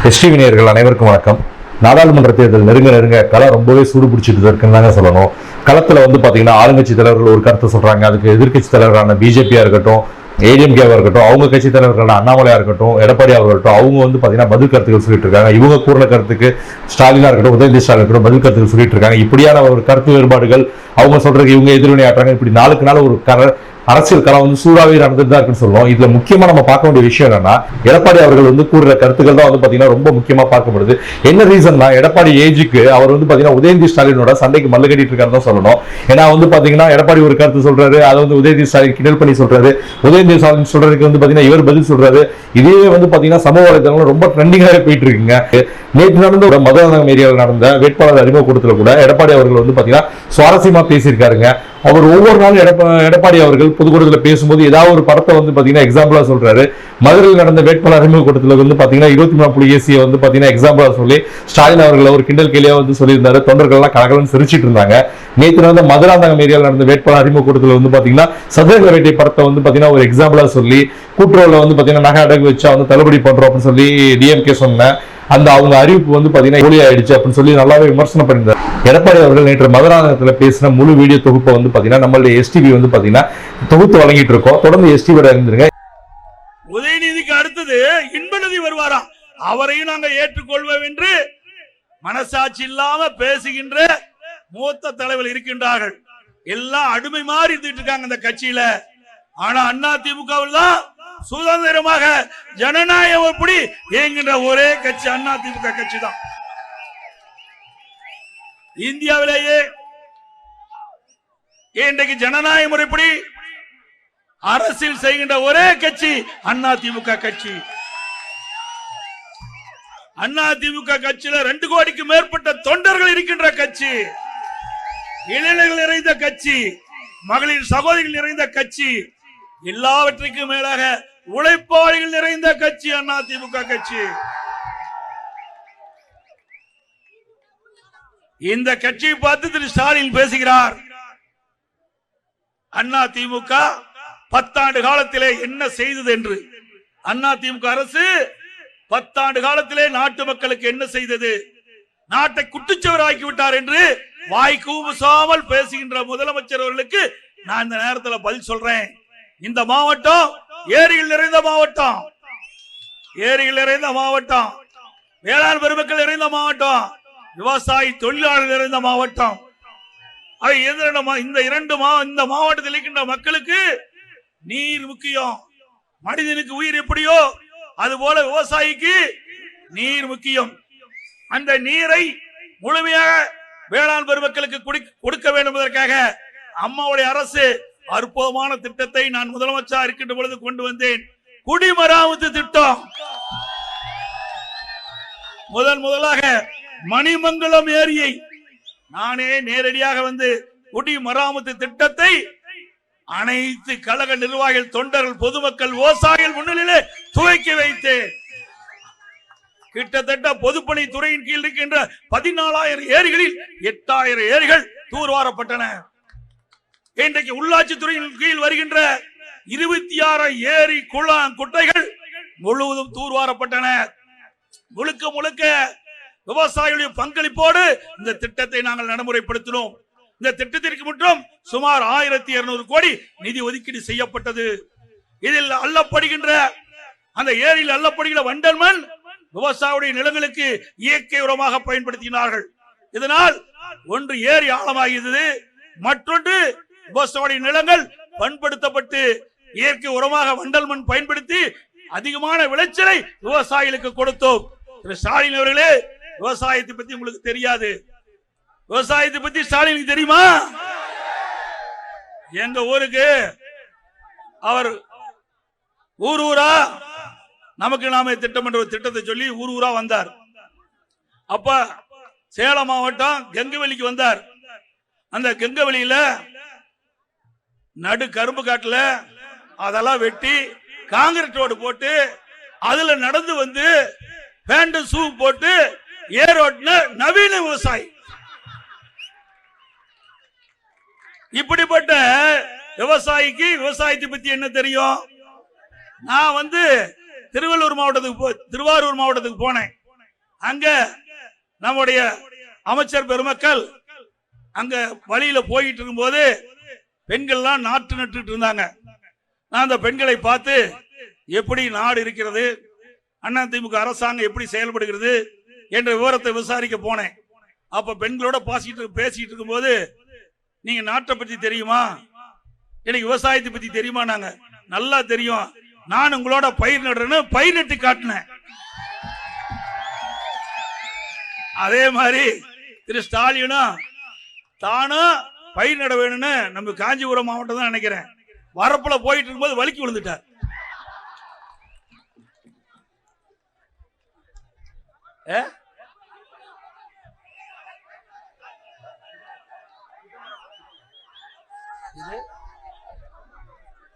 STV நேயர்கள் அனைவருக்கும் வணக்கம். நாடாளுமன்ற தேர்தல் நெருங்க களம் ரொம்பவே சூடு பிடிச்சிட்டு இருக்குன்னு தாங்க சொல்லணும். களத்துல பாத்தீங்கன்னா ஆளுங்கட்சி தலைவர்கள் ஒரு கருத்தை சொல்றாங்க, அதுக்கு எதிர்கட்சி தலைவரான பிஜேபியா இருக்கட்டும், ஏடிஎம்கேவா இருக்கட்டும், அவங்க கட்சி தலைவர்களான அண்ணாமலையா இருக்கட்டும், எடப்பாடியா இருக்கட்டும், அவங்க பாத்தீங்கன்னா பதில் கருத்துக்கள் சொல்லிட்டு இருக்காங்க. இவங்க கூறின கருத்துக்கு ஸ்டாலினா இருக்கட்டும், உதயநிதி ஸ்டாலின் இருக்கட்டும் பதில் கருத்துக்கள் சொல்லிட்டு இருக்காங்க. இப்படியான ஒரு கருத்து வேறுபாடுகள் அவங்க சொல்றதுக்கு இவங்க எதிர்வினை ஆட்டுறாங்க. இப்படி நாளுக்கு நாள் ஒரு அரசியல் களம் சூடாவே நடந்துட்டு தான் இருக்குன்னு சொல்லுவோம். இதுல முக்கியமா நம்ம பார்க்க வேண்டிய விஷயம் என்னன்னா, எடப்பாடி அவர்கள் கூறுற கருத்துக்கள் தான் பாத்தீங்கன்னா ரொம்ப முக்கியமா பார்க்கப்படுது. என்ன ரீசன்னா, எடப்பாடி ஏஜுக்கு அவர் பாத்தீங்கன்னா உதயநிதி ஸ்டாலினோட சண்டைக்கு மல்லு கட்டிட்டு இருக்காரு தான் சொல்லணும். ஏன்னா பாத்தீங்கன்னா எடப்பாடி ஒரு கருத்து சொல்றாரு, அதை உதயநிதி ஸ்டாலின் கிண்டல் பண்ணி சொல்றாரு. உதயநிதி ஸ்டாலின் சொல்றதுக்கு பாத்தீங்கன்னா இவர் பதில் சொல்றாரு. இதே பாத்தீங்கன்னா சமூக வலைதளங்கள் ரொம்ப ட்ரெண்டிங்காக போயிட்டு இருக்குங்க. நேற்று நடந்த ஒரு மதுராந்தகம் ஏரியாவில் நடந்த வேட்பாளர் அறிமுக கூட்டத்தில் கூட எடப்பாடி அவர்கள் பாத்தீங்கன்னா சுவாரஸ்யமா பேசியிருக்காருங்க. அவர் ஒவ்வொரு நாளும் எடப்பாடி அவர்கள் பொதுக்கூட்டத்தில் பேசும்போது ஏதாவது ஒரு படத்தை பாத்தீங்கன்னா எக்ஸாம்பிளா சொல்றாரு. மதுரையில் நடந்த வேட்பாளர் அறிமுக கூட்டத்தில் பாத்தீங்கன்னா 23 புள்ளி ஏசியை பாத்தீங்கன்னா எக்ஸாம்பிளா சொல்லி ஸ்டாலின் அவர்கள் ஒரு கிண்டல் கேலியா சொல்லியிருந்தாரு. தொண்டர்கள் எல்லாம் கலகலன்னு சிரிச்சிட்டு இருந்தாங்க. நேற்று நடந்த மதுராந்தகம் ஏரியாவில் நடந்த வேட்பாளர் அறிமுக கூட்டத்தில் பாத்தீங்கன்னா சதுரங்க வேட்டை படத்தை பாத்தீங்கன்னா ஒரு எக்ஸாம்பிளா சொல்லி கூட்டுறவுல பாத்தீங்கன்னா நகை அடகு வச்சா தள்ளுபடி பண்றோம் அப்படின்னு சொல்லி டிஎம்கே சொன்ன அந்த அவங்க அறிவிப்பு பாத்தீங்கன்னா ஒளி ஆயிடுச்சு அப்படின்னு சொல்லி நல்லாவே விமர்சனம் பண்ணியிருந்தார். எடப்பாடி அவர்கள் நேற்று மதுராந்தகத்தில் பேசின முழு வீடியோ தொகுப்பை பாத்தீங்கன்னா நம்மளுடைய எஸ்டிவி பாத்தீங்கன்னா தொகுத்து வழங்கிட்டு இருக்கோம். தொடர்ந்து எஸ்டிவியோட இருந்துருங்க. உதயநிதிக்கு அடுத்தது இன்பநிதி வருவாராம், அவரையும் நாங்க ஏற்றுக்கொள்வோம் என்று மனசாட்சி இல்லாம பேசுகின்ற மூத்த தலைவர் இருக்கின்றார்கள். எல்லாம் அடிமை மாறி இருந்துட்டு இருக்காங்க இந்த கட்சியில. ஆனா அண்ணா திமுகவில் தான் சுதந்திரமாக ஜனநாயகம் எப்படி இயங்குகின்ற ஒரே கட்சி அண்ணா திமுக கட்சி தான். இந்தியாவிலேயே இன்றைக்கு ஜனநாயக முறைப்படி அரசியல் செய்கின்ற ஒரே கட்சி அண்ணா திமுக கட்சி. அண்ணா திமுக கட்சியில 2 கோடிக்கு மேற்பட்ட தொண்டர்கள் இருக்கின்ற கட்சி, இளைஞர்கள் நிறைந்த கட்சி, மகளிர் சகோதரிகள் நிறைந்த கட்சி, எல்லாவற்றுக்கும் மேலாக உழைப்பாளிகள் நிறைந்த கட்சி அண்ணா திமுக கட்சி. இந்த கட்சியை பார்த்து திரு ஸ்டாலின் பேசுகிறார். அண்ணா திமுக 10 ஆண்டு காலத்திலே என்ன செய்தது என்று. அண்ணா திமுக அரசு 10 ஆண்டு காலத்திலே நாட்டு மக்களுக்கு என்ன செய்தது, நாட்டை குட்டிச்சவராக்கி விட்டார் என்று வாய் கூசாமல் பேசுகின்ற முதலமைச்சர் அவர்களுக்கு நான் இந்த நேரத்தில் பதில் சொல்றேன். இந்த மாவட்டம் ஏரிகள் நிறைந்த மாவட்டம், ஏரிகள் நிறைந்த மாவட்டம், வேளாண் பெருமக்கள் நிறைந்த மாவட்டம், விவசாயி தொழிலாளர்கள் நிறைந்த மாவட்டம். இந்த மாவட்டத்தில் இருக்கின்ற மக்களுக்கு நீர் முக்கியம். மனிதனுக்கு உயிர் எப்படியோ அதுபோல விவசாயிக்கு நீர் முக்கியம். அந்த நீரை முழுமையாக வேளாண் பெருமக்களுக்கு கொடுக்க வேண்டும் என்பதற்காக அம்மாவுடைய அரசு அற்புதமான திட்டத்தை நான் முதலமைச்சர் இருக்கின்ற பொழுது கொண்டு வந்தேன். குடிமராமத்து திட்டம். முதலாக மணிமங்கலம் ஏரியை நானே நேரடியாக குடிமராமத்து திட்டத்தை அனைத்து கழக நிர்வாகிகள், தொண்டர்கள், பொதுமக்கள், விவசாயிகள் முன்னிலையிலே துவக்கி வைத்தேன். கிட்டத்தட்ட பொதுப்பணி துறையின் கீழ் இருக்கின்ற 14,000 ஏரிகளில் 8,000 ஏரிகள் தூர்வாரப்பட்டன. இன்றைக்கு உள்ளாட்சி துறையின் கீழ் வருகின்ற 26 ஏரி குட்டைகள் முழுவதும் தூர்வாரப்பட்டன. முழுக்க விவசாயிகளுடைய பங்களிப்போடு இந்த திட்டத்தை நாங்கள் நடைமுறைப்படுத்தினோம். இந்த திட்டத்திற்கு மட்டும் சுமார் 1200 கோடி நிதி ஒதுக்கீடு செய்யப்பட்டது. இதில் அள்ளப்படுகின்ற அந்த ஏரியில் அள்ளப்படுகிற வண்டல் மண் விவசாயிகளுடைய நிலங்களுக்கு இயற்கை உரமாக பயன்படுத்தினார்கள். இதனால் ஒன்று ஏரி ஆழமாகியது, மற்றொன்று விவசாய நிலங்கள் பண்படுத்தப்பட்டு இயற்கை உரமாக வண்டல் மண் பயன்படுத்தி அதிகமான விளைச்சலை விவசாயிகளுக்கு கொடுத்தோம். திரு ஸ்டாலின் அவர்களே, விவசாயத்தை பத்தி உங்களுக்கு தெரியாது. விவசாயத்தை பத்தி ஸ்டாலினுக்கு தெரியுமா? எங்க ஊருக்கு அவர் ஊரா நமக்கு நாம திட்டம் என்ற ஒரு திட்டத்தை சொல்லி ஊரா வந்தார். அப்ப சேலம் மாவட்டம் கெங்கவெளிக்கு வந்தார். அந்த கெங்கவெளியில நடு கரும்பு காட்டுல அதெல்லாம் வெட்டி காங்கிரீட் ரோடு போட்டு அதுல நடந்து பேண்ட் ஷூ போட்டு ஏரோட்ல நவீன விவசாயி. இப்படிப்பட்ட விவசாயிக்கு விவசாயத்தை பத்தி என்ன தெரியும்? நான் திருவாரூர் மாவட்டத்துக்கு போனேன். அங்க நம்முடைய அமைச்சர் பெருமக்கள் அங்க வழியில போயிட்டு இருக்கும்போது பெண்கள்லாம் நாட்டு நட்டுட்டு இருந்தாங்க. நான் அந்த பெண்களை பார்த்து எப்படி நாடு இருக்கிறது, அதிமுக அரசாங்கம் எப்படி செயல்படுகிறது என்ற விவரத்தை விசாரிக்க போனேன். அப்ப பெண்களோட பேசிட்டு இருக்கும்போது, நீங்க நாட்டை பத்தி தெரியுமா, எனக்கு விவசாயத்தை பத்தி தெரியுமா, நாங்க நல்லா தெரியும், நான் உங்களோட பயிர் நடுறேன்னு பயிர் நட்டு காட்டினேன். அதே மாதிரி திரு ஸ்டாலினும் தானும் பயிர் நட வேணும்னு நம்ம காஞ்சிபுரம் மாவட்டம் தான் நினைக்கிறேன், வரப்புல போயிட்டு இருக்கும்போது வலிக்கு விழுந்துட்டார்.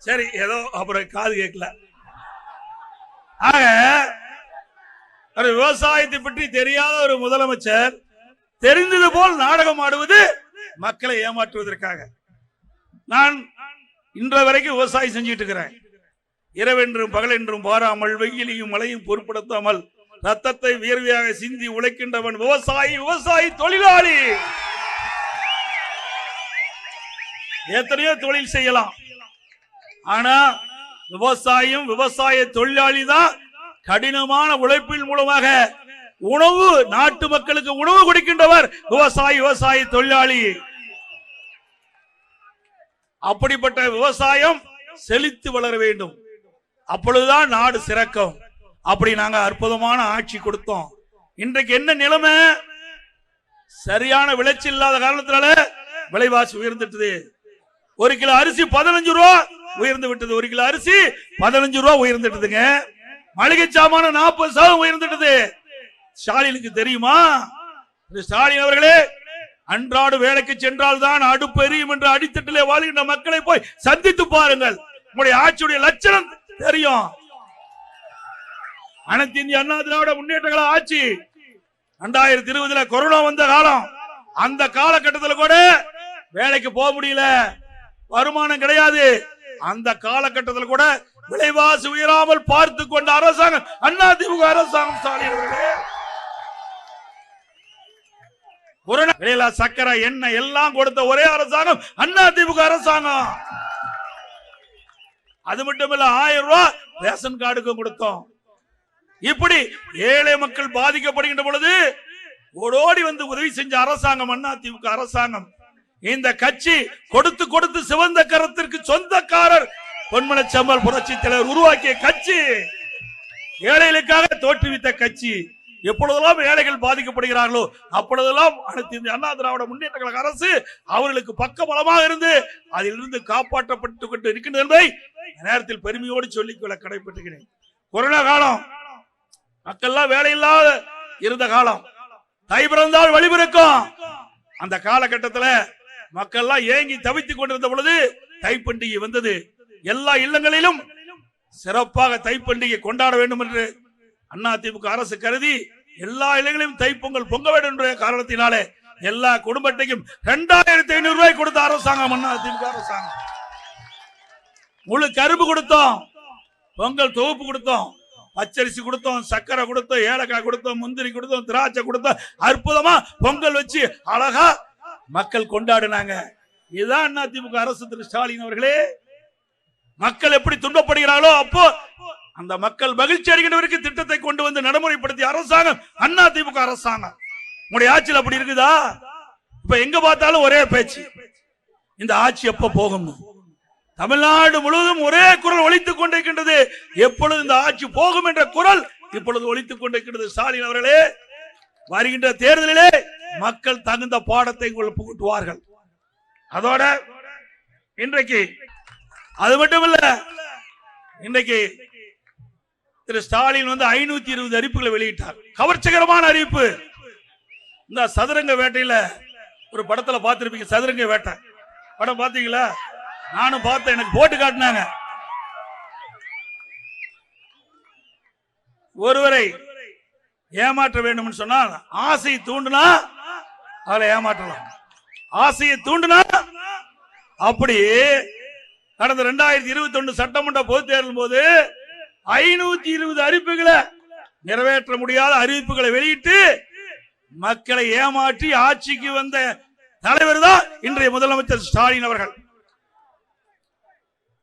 சரி, ஏதோ அப்புறம் காது கேட்கல. ஆக ஒரு விவசாயத்தை பற்றி தெரியாத ஒரு முதலமைச்சர் தெரிந்தது போல் நாடகம் ஆடுவது மக்களை ஏமாற்றுவதற்காக. நான் இன்ற வரைக்கும் விவசாயம் செஞ்சுட்டு இருக்கிறேன். இரவென்றும் பகலென்றும் பாராமல் வெயிலையும் மழையும் பொருட்படுத்தாமல் ரத்தத்தை வியர்வையாக சிந்தி உழைக்கின்றவன் விவசாயி, விவசாயி தொழிலாளி. எத்தனையோ தொழில் செய்யலாம், ஆனா விவசாயம், விவசாய தொழிலாளி தான் கடினமான உழைப்பின் மூலமாக உணவு, நாட்டு மக்களுக்கு உணவு கொடுக்கின்றவர் விவசாயி, விவசாய தொழிலாளி. அப்படிப்பட்ட விவசாயம் செழித்து வளர வேண்டும், அப்பொழுதுதான் நாடு சிறக்கும். அப்படி நாங்க அற்புதமான ஆட்சி கொடுத்தோம். இன்றைக்கு என்ன நிலைமை, சரியான விளைச்சல் இல்லாத காரணத்தினால விலைவாசி உயர்ந்துட்டது. ஒரு கிலோ அரிசி 15 ரூபா உயர்ந்து விட்டது. ஒரு கிலோ அரிசி 15 ரூபா உயர்ந்துட்டதுங்க. மளிகை சாமான 40% உயர்ந்துட்டது. ஸ்டாலினுக்கு தெரியுமா? ஸ்டாலின் அவர்களே, அன்றாட வேலைக்கு சென்றால் தான் அடுப்பு எரியும் என்று அடித்தட்டிலே வாழ்கின்ற மக்களை போய் சந்தித்து பாருங்கள், உங்களுடைய ஆட்சியுடைய லட்சணம் தெரியும். அனைத்து இந்திய அண்ணா திராவிட முன்னேற்ற கழக ஆட்சி 2020 கொரோனா வந்த காலம், அந்த காலகட்டத்தில் கூட வேலைக்கு போக முடியல, வருமானம் கிடையாது. அந்த காலகட்டத்தில் கூட விலைவாசி உயராமல் பார்த்து கொண்ட அரசாங்கம் அதிமுக அரசாங்கம். ஸ்டாலின் அவர்களே, விலையில்லா சக்கரை, எண்ணெய் எல்லாம் கொடுத்த ஒரே அரசாங்கம் அதிமுக அரசாங்கம். அது மட்டும் இல்ல, 1000 ரூபாய் ரேஷன் கார்டுக்கும் கொடுத்தோம். இப்படி ஏழை மக்கள் பாதிக்கப்படுகின்ற பொழுது ஓடோடி வந்து உதவி செஞ்ச அரசாங்கம் அதிமுக அரசாங்கம். இந்த கட்சி கொடுத்து கொடுத்து சிவந்த கரத்திற்கு சொந்தக்காரர் பொன்மனச்செம்மல் புரட்சி தலைவர் உருவாக்கிய கட்சி, ஏழைகளுக்காக தோற்றுவித்த கட்சி. எப்பொழுதெல்லாம் ஏழைகள் பாதிக்கப்படுகிறார்களோ அப்பொழுதெல்லாம் அனைத்து இந்திய அண்ணா திராவிட முன்னேற்ற கழக அரசு அவர்களுக்கு பக்கபலமாக இருந்து அதிலிருந்து காப்பாற்றப்பட்டு கொண்டு இருக்கின்றது என்பதை நேரத்தில் பெருமையோடு சொல்லிக்கொள்ள கடைபெற்றுகிறேன். கொரோனா காலம், மக்கள்லாம் வேலை இல்லாத இருந்த காலம், தை பிறந்தால் வழி பிறக்கும். அந்த காலகட்டத்தில் மக்கள்லாம் ஏங்கி தவித்துக் கொண்டிருந்த பொழுது தைப்பண்டிகை வந்தது. எல்லா இல்லங்களிலும் சிறப்பாக தைப்பண்டிகை கொண்டாட வேண்டும் என்று அதிமுக அரசு கருதி எல்லா இல்லங்களிலும் தைப்பொங்கல் பொங்க வேண்டும் என்ற காரணத்தினாலே எல்லா குடும்பத்தையும் 2500 ரூபாய் கொடுத்த அரசாங்கம் அதிமுக அரசாங்கம். முழு கரும்பு கொடுத்தோம், பொங்கல் தொகுப்பு கொடுத்தோம், பச்சரிசி கொடுத்தோம், சக்கரை கொடுத்தோம், ஏலக்காய் கொடுத்தோம், முந்திரி கொடுத்தோம், திராட்சை கொடுத்தோம். அற்புதமா பொங்கல் வச்சு அழகா மக்கள் கொண்டாடினாங்க. இதுதான் அதிமுக அரசு. திரு ஸ்டாலின் அவர்களே, மக்கள் எப்படி துன்பப்படுகிறார்களோ அப்போ அந்த மக்கள் மகிழ்ச்சி அடைகின்றவருக்கு திட்டத்தை கொண்டு வந்து நடைமுறைப்படுத்திய அரசாங்கம் அதிமுக அரசாங்கம். உங்களுடைய ஆட்சியில் அப்படி இருக்குதா? இப்ப எங்க பார்த்தாலும் ஒரே பேச்சு, இந்த ஆட்சி எப்ப போகும்? தமிழ்நாடு முழுவதும் ஒரே குரல் ஒலித்துக் கொண்டிருக்கின்றது, எப்பொழுது இந்த ஆட்சி போகும் என்ற குரல் இப்பொழுது ஒலித்துக் கொண்டிருக்கிறது. ஸ்டாலின் அவர்களே, வருகின்ற தேர்தலிலே மக்கள் தகுந்த பாடத்தை உங்களுக்கு புகட்டுவார்கள். அதோட இன்றைக்கு அது மட்டுமல்ல, இன்றைக்கு திரு ஸ்டாலின் 520 அறிவிப்புகளை வெளியிட்டார். கவர்ச்சிகரமான அறிவிப்பு. இந்த சதுரங்க வேட்டையில ஒரு படத்துல பார்த்திருப்பீங்க, சதுரங்க வேட்டை படம் பாத்தீங்களா? நானும் பார்த்தேன், எனக்கு போட்டு காட்டினாங்க. ஒருவரை ஏமாற்ற வேண்டும் சொன்னால் ஆசையை தூண்டினா அவளை ஏமாற்றலாம், ஆசையை தூண்டினா அப்படி. கடந்த 2021 சட்டமன்ற பொதுத் தேர்தல் போது 520 அறிவிப்புகளை நிறைவேற்ற முடியாத அறிவிப்புகளை வெளியிட்டு மக்களை ஏமாற்றி ஆட்சிக்கு வந்த தலைவர் தான் இன்றைய முதலமைச்சர் ஸ்டாலின் அவர்கள்.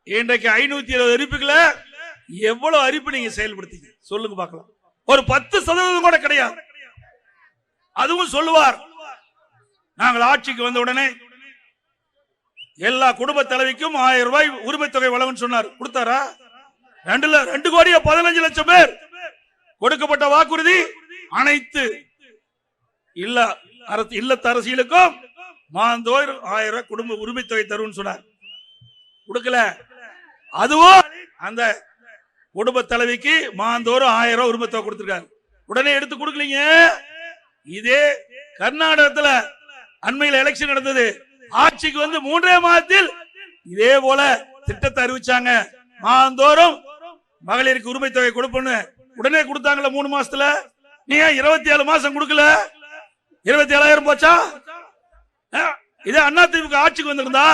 இன்றைக்கு 520 அறிவிப்புகளை எவ்வளவு அறிவிப்பு நீங்க செயல்படுத்தீங்க சொல்லுங்க பார்க்கலாம். ஒரு 10% கூட கிடையாது. அதுவும் சொல்லுவார், நாங்கள் ஆட்சிக்கு வந்த உடனே எல்லா குடும்ப தலைவிக்கும் 1000 ரூபாய் உரிமை தொகை வழங்கும் சொன்னார். கொடுத்தாரா? 2,15,00,000 பேர் கொடுக்கப்பட்ட வாக்குறுதி அனைத்து இல்லத்தரசிகளுக்கும் மாதந்தோறும் 1000 ரூபாய் குடும்ப உரிமை தொகை தரும்னு சொன்னார். கொடுக்கல. அதுவும் அந்த குடும்ப தலைவிக்கு மாதந்தோறும் 1000 ரூபாய் உரிமை தொகை கொடுத்திருக்காரு. உடனே எடுத்து கொடுக்கலீங்க. இதே கர்நாடகத்தில் அண்மையில் எலெக்ஷன் நடந்தது. ஆட்சிக்கு வந்து 3 மாதத்தில் இதே போல திட்டத்தை அறிவிச்சாங்க. மாதந்தோறும் மகளிருக்கு உரிமை தொகை கொடுப்போன்னு உடனே கொடுத்தாங்களா 3 மாசத்துல? நீ 27 மாசம் கொடுக்கல? 27,000 போச்சா? இதே அதிமுக ஆட்சிக்கு வந்திருந்தா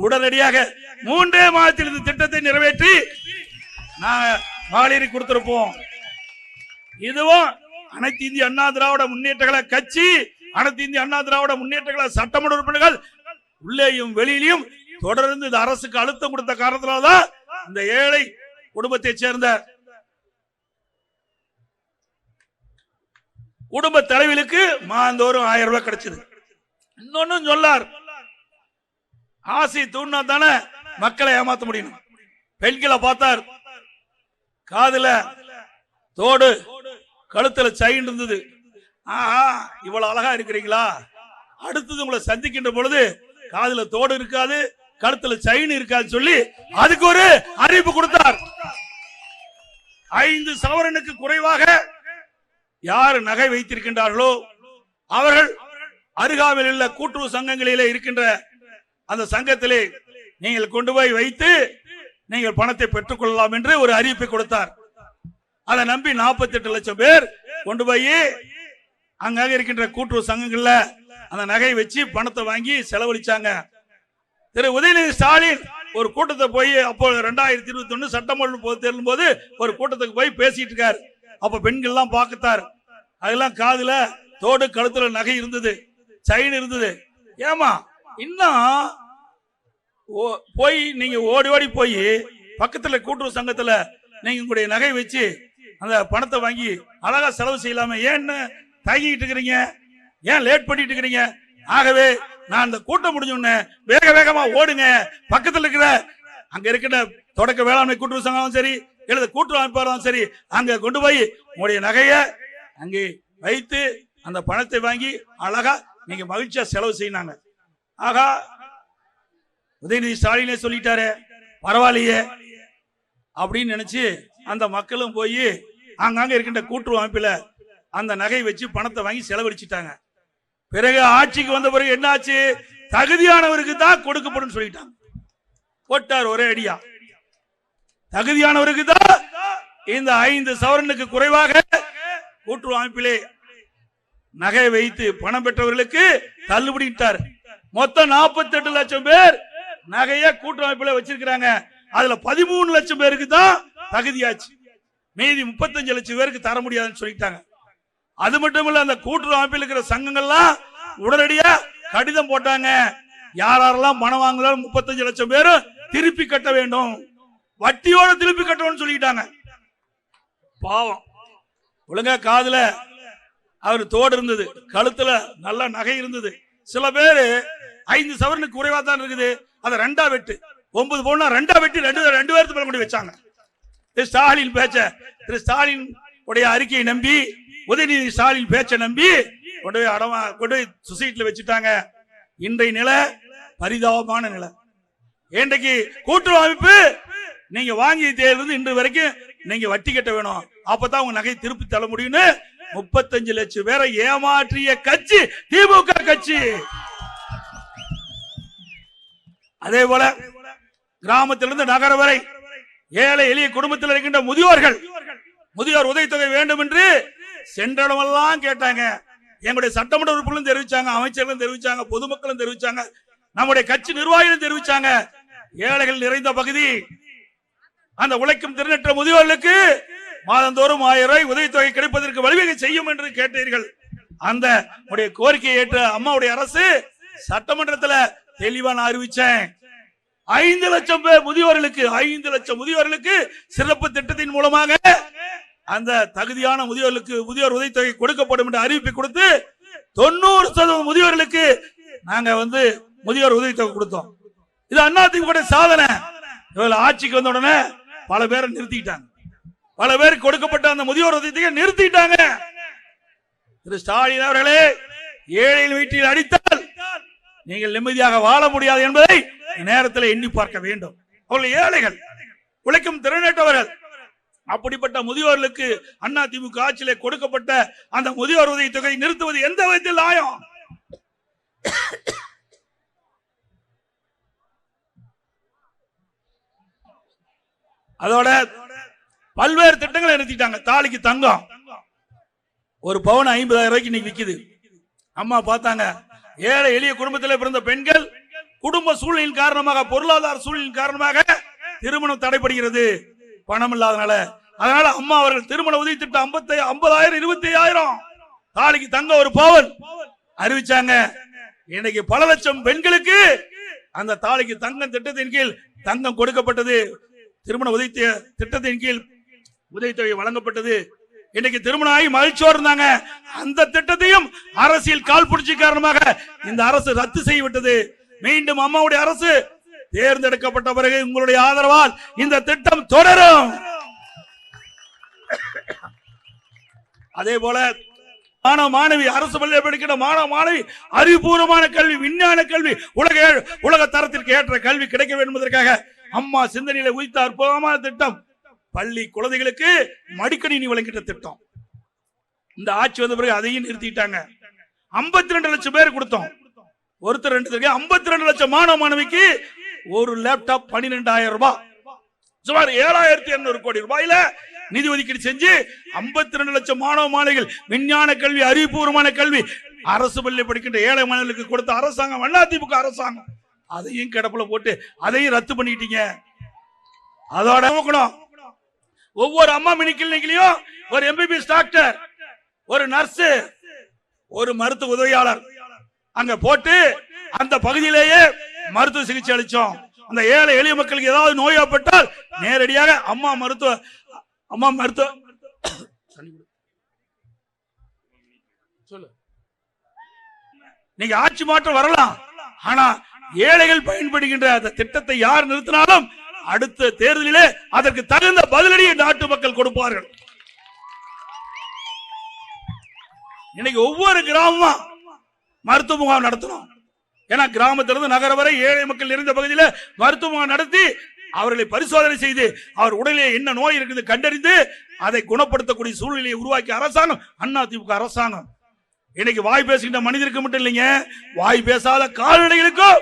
உடனடியாக 3 மாதத்தில் இந்த திட்டத்தை நிறைவேற்றி நாங்க மகளிருக்கு கொடுத்திருப்போம். இதுவும் அனைத்து இந்திய அண்ணா திராவிட முன்னேற்ற கழக கட்சி, அனைத்து இந்திய அண்ணா திராவிட முன்னேற்ற கழக சட்டமன்ற உறுப்பினர்கள் உள்ளேயும் வெளியிலையும் தொடர்ந்து இந்த அரசுக்கு அழுத்தம் கொடுத்த காரணத்தினால்தான் இந்த ஏழை குடும்பத்தை சேர்ந்த குடும்ப தலைவிகளுக்கு மாதந்தோறும் 1000 ரூபாய் கிடைச்சது. இன்னொன்னு சொல்லார், ஆசை தூண்டினா தானே மக்களை ஏமாத்த முடியும். பெண்களை பார்த்தார், காதுல தோடு, கழுத்துல செயின் இருந்தது. இவ்வளவு அழகா இருக்கிறீங்களா, அடுத்தது உங்களை சந்திக்கின்ற பொழுது காதுல தோடு இருக்காது, கழுத்துல செயின் இருக்காது சொல்லி அதுக்கு ஒரு அறிவிப்பு கொடுத்தார். 5 சவரனுக்கு குறைவாக யார் நகை வைத்திருக்கின்றார்களோ அவர்கள் அருகாமையில் உள்ள கூட்டுறவு சங்கங்களிலே இருக்கின்ற அந்த சங்கத்திலே நீங்கள் கொண்டு போய் வைத்து நீங்கள் பணத்தை பெற்றுக் கொள்ளலாம் என்று ஒரு அறிவிப்பை கொடுத்தார். அதை நம்பி 48 லட்சம் பேர் கொண்டு போய் அங்க இருக்கின்ற கூட்டுறவு சங்கங்கள்ல அந்த நகையை வச்சு பணத்தை வாங்கி செலவழிச்சாங்க. திரு உதயநிதி ஸ்டாலின் ஒரு கூட்டத்தை போய் அப்போ 2021 சட்டமன்ற தேர்தல் போது ஒரு கூட்டத்துக்கு போய் பேசிட்டு இருக்காரு. அப்ப பெண்கள் எல்லாம் பார்க்கத்தார், அதெல்லாம் காதுல தோடு, கழுத்துல நகை இருந்தது, செயின் இருந்தது. ஏமா இன்னும் போய் நீங்க ஓடி ஓடி போய் பக்கத்துல கூட்டுறவு சங்கத்துல நீங்க உங்களுடைய நகை வச்சு அந்த பணத்தை வாங்கி அழகா செலவு செய்யலாமே, ஏன்னு தயங்கிட்டு இருக்கிறீங்க, ஏன் லேட் பண்ணிட்டு இருக்கிறீங்க? ஆகவே நான் இந்த கூட்டம் முடிஞ்ச உடனே வேக வேகமா ஓடுங்க, பக்கத்துல இருக்கிற அங்க இருக்கிற தொடக்க வேளாண்மை கூட்டுறவு சங்கம் சரி, எழுத கூட்டுறவு அமைப்பாளரும் சரி, அங்க கொண்டு போய் உங்களுடைய நகைய அங்கே வைத்து அந்த பணத்தை வாங்கி அழகா நீங்க மகிழ்ச்சியா செலவு செய்யினாங்க. ஆகா, உதயநிதி ஸ்டாலினே சொல்லிட்டாரு, பரவாயில்லையே அப்படின்னு நினைச்சு அந்த மக்களும் போய் அங்கங்க இருக்கின்ற கூட்டுறவு அமைப்புல அந்த நகை வச்சு பணத்தை வாங்கி செலவழிச்சிட்டாங்க. பிறகு ஆட்சிக்கு வந்த பிறகு என்ன ஆச்சு? தகுதியானவருக்கு தான் கொடுக்கப்படும் சொல்லிட்டாங்க. போட்டார் ஒரே அடியா, தகுதியானவருக்கு தான் இந்த 5 சவரனுக்கு குறைவாக கூட்டுறவு அமைப்பிலே நகை வைத்து பணம் பெற்றவர்களுக்கு தள்ளுபடிட்டார். மொத்தம் 48 லட்சம் பேர் நகைய கூட்டுறவு அமைப்பிலே வச்சிருக்கிறாங்க. அதுல 13 லட்சம் பேருக்கு தான் தகுதியாச்சு, மீதி 35 லட்சம் பேருக்கு தர முடியாதுன்னு சொல்லிட்டாங்க. அது மட்டும் இல்ல, அந்த கூட்டுறவு அமைப்பில் இருக்கிற சங்கங்கள்லாம் உடனடியா கடிதம் போட்டாங்க, யாரெல்லாம் பணம் வாங்கலாம் 35 லட்சம் பேரும் திருப்பி கட்ட வேண்டும், வட்டியோட திருப்பி கட்டணும்னு சொல்லிட்டாங்க. பாவம், ஒழுங்கா காதுல அவர் தோடு இருந்தது, கழுத்துல நல்ல நகை இருந்தது. சில பேரு 5 சவரனுக்கு குறைவா தான் இருக்குது, அதை 2ஆ வெட்டு, 9 பவுன் 2ஆ வெட்டி 2 பேருக்கு மேல கொண்டு வச்சாங்க. ஸ்டாலின் பேச்ச, திரு ஸ்டாலின் உடைய அறிக்கையை நம்பி, உதயநிதி ஸ்டாலின் பேச்சை நம்பி கொண்டு போய் சொசைட்டில வச்சுட்டாங்க. இன்றைய நிலை பரிதாபமான நிலை. இன்றைக்கு கூட்டுறவு அமைப்பு நீங்க வாங்கிய தேர்தலிருந்து இன்று வரைக்கும் நீங்க வட்டி கட்ட வேணும், அப்பதான் உங்க நகை திருப்பி தர முடியும்னு 35 லட்சம் பேரை ஏமாற்றிய கட்சி திமுக கட்சி. அதே போல கிராமத்திலிருந்து நகர வரை ஏழை எளிய குடும்பத்தில் இருக்கின்ற முதியோர் உதவித்தொகை வேண்டும் என்று சென்றடமெல்லாம் கேட்டாங்க. எங்களுடைய சட்டமன்ற உறுப்பினர்களும் தெரிவிச்சாங்க, அமைச்சர்களும் தெரிவிச்சாங்க, பொதுமக்களும் தெரிவிச்சாங்க, நம்முடைய கட்சி நிர்வாகிகளும் தெரிவிச்சாங்க. ஏழைகள் நிறைந்த பகுதி, அந்த உழைக்கும் திறனற்ற முதியோர்களுக்கு மாதந்தோறும் 1000 ரூபாய் உதவித்தொகை கிடைப்பதற்கு வழிவகை செய்யும் என்று கேட்டீர்கள். அந்த கோரிக்கையை ஏற்ற அம்மாவுடைய அரசு சட்டமன்றத்தில் தெளிவா நான் அறிவிச்சேன். 5 லட்சம் பேர் முதியோர்களுக்கு 5 லட்சம் முதியோர்களுக்கு சிறப்பு திட்டத்தின் மூலமாக அந்த தகுதியான முதியோர்களுக்கு முதியோர் உதவித்தொகை கொடுக்கப்படும் என்று அறிவிப்பை கொடுத்து 90% முதியோர்களுக்கு நாங்க முதியோர் உதவித்தொகை கொடுத்தோம். இது அதிமுக சாதனை. இவர்கள் ஆட்சிக்கு வந்த உடனே பல பேரை நிறுத்திட்டாங்க. பல பேருக்கு கொடுக்கப்பட்ட அந்த முதியோர் உதவித்தொகை நிறுத்திட்டாங்க. திரு ஸ்டாலின் அவர்களே, ஏழையின் வீட்டில் அடித்தால் நீங்கள் நிம்மதியாக வாழ முடியாது என்பதை நேரத்தில் எண்ணி பார்க்க வேண்டும். அவர்கள் ஏழைகள், உழைக்கும் திறனற்றவர்கள். அப்படிப்பட்ட முதியோர்களுக்கு அதிமுக ஆட்சியிலே கொடுக்கப்பட்ட அந்த முதியோர் உதவி தொகை நிறுத்துவது எந்த விதத்தில் நியாயம்? அதோட பல்வேறு திட்டங்களை நிறுத்திட்டாங்க. தாலிக்கு தங்கம் ஒரு பவுன் 50,000 ரூபாய்க்கு இன்னைக்கு விக்குது. அம்மா பார்த்தாங்க, ஏழை எளிய குடும்பத்தில் பிறந்த பெண்கள் குடும்ப சூழ்நிலையின் காரணமாக, பொருளாதார சூழ்நிலையின் காரணமாக திருமணம் தடைபடுகிறது, பணம் இல்லாதனால. அதனால அம்மா அவர்கள் திருமண உதவி திட்டம் 50,000 25,000 தாலிக்கு தங்கம் ஒரு பவுன் அறிவிச்சாங்க. இன்னைக்கு பல லட்சம் பெண்களுக்கு அந்த தாலிக்கு தங்கம் திட்டத்தின் கீழ் தங்கம் கொடுக்கப்பட்டது. திருமண உதவி திட்டத்தின் கீழ் உதவித்தொகை வழங்கப்பட்டது. இன்னைக்கு திருமணம் ஆகி மகிழ்ச்சியோடு இருந்தாங்க. அந்த திட்டத்தையும் அரசியல் கால் பிடிச்சி காரணமாக இந்த அரசு ரத்து செய்துவிட்டது. மீண்டும் அம்மாவுடைய அரசு தேர்ந்தெடுக்கப்பட்ட பிறகு உங்களுடைய ஆதரவால் இந்த திட்டம் தொடரும். அதே போல மாணவ மாணவி, அரசு பள்ளியில் படிக்கிற மாணவ மாணவி அறிவுபூர்வமான கல்வி, விஞ்ஞான கல்வி, உலக தரத்திற்கு ஏற்ற கல்வி கிடைக்க வேண்டும் என்பதற்காக அம்மா சிந்தனையில உயிர்த்த அற்புதமான திட்டம் பள்ளி குழந்தைகளுக்கு மடிக்கணினி வழங்கிட்ட திட்டம். இந்த ஆட்சி வந்த பிறகு அதையும் நிறுத்திட்டாங்க. 52 லட்சம் பேர் கொடுத்தோம். ஒருத்தர் 52 லட்சம் மாணவ மாணவிக்கு ஒரு லேப்டாப் 12,000 ரூபாய், சுமார் 7,200 கோடி ரூபாயில நிதி ஒதுக்கீடு செஞ்சு 52 லட்சம் மாணவ மாணவிகள் விஞ்ஞான கல்வி, அறிவுபூர்வமான கல்வி அரசு பள்ளி படிக்கின்ற ஏழை மாணவர்களுக்கு கொடுத்த அரசாங்கம் அதிமுக அரசாங்கம். அதையும் கிடப்புல போட்டு அதையும் ரத்து பண்ணிட்டீங்க. அதோட ஒவ்வொரு அம்மா மினி கிளினிக்லயும் ஒரு எம்பிபிஎஸ் டாக்டர், ஒரு நர்ஸ், ஒரு மருத்துவ உதவியாளர் அங்க போட்டு அந்த பகுதியிலேயே மருத்துவ சிகிச்சை அளிச்சோம். அந்த ஏழை எளிய மக்களுக்கு ஏதாவது நோயாப்பட்டால் நேரடியாக அம்மா மருத்துவ நீங்க ஆட்சி மாற்றம் வரலாம், ஆனா ஏழைகள் பயன்படுகின்ற அந்த திட்டத்தை யார் நிறுத்தினாலும் அடுத்த தேர்தலிலே அதற்கு தகுந்த பதிலடியை நாட்டு மக்கள் கொடுப்பார்கள். இன்னைக்கு ஒவ்வொரு கிராமமா மருத்துவ முகாம் நடத்தணும். ஏன்னா கிராமத்திலிருந்து நகர வரை ஏழை மக்கள் நிறைந்த பகுதியில் மருத்துவ முகாம் நடத்தி அவர்களை பரிசோதனை செய்து அவர் உடலிலே என்ன நோய் இருக்குது கண்டறிந்து அதை குணப்படுத்தக்கூடிய சூழ்நிலையை உருவாக்கிய அரசாங்கம் அதிமுக அரசாங்கம். இன்னைக்கு வாய் பேசுகின்ற மனிதருக்கு மட்டும் இல்லைங்க, வாய் பேசாத கால்நடைகளுக்கும்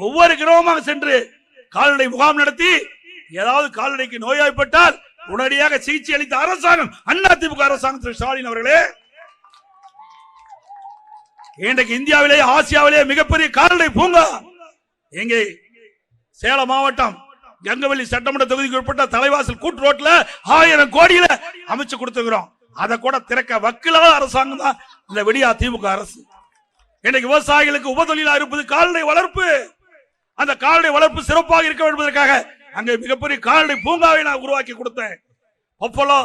ஒவ்வொரு கிராமமாக சென்று கால்நடை முகாம் நடத்தி ஏதாவது கால்நடைக்கு நோய்வாய்ப்பட்டால் உடனடியாக சிகிச்சை அளித்த அரசாங்கம் அதிமுக அரசாங்கம். திரு ஸ்டாலின் அவர்களே, இன்றைக்கு இந்தியாவிலே ஆசியாவிலே மிகப்பெரிய கால்நடை பூங்கா எங்கே? சேலம் மாவட்டம் கங்கவல்லி சட்டமன்ற தொகுதிக்கு உட்பட்ட தலைவாசல் கூட்டு ரோட்ல 1000 கோடியில அமைச்சு கொடுத்துக்கிறோம். அதை கூட திறக்க வக்கில்லாத அரசாங்கம் தான் இந்த விடியா திமுக அரசு. இன்னைக்கு விவசாயிகளுக்கு உபதொழிலா இருப்பது கால்நடை வளர்ப்பு. அந்த கால்நடை வளர்ப்பு சிறப்பாக இருக்க என்பதற்காக அங்கே மிகப்பெரிய கால்நடை பூங்காவை நான் உருவாக்கி கொடுத்தேன். அப்போலோ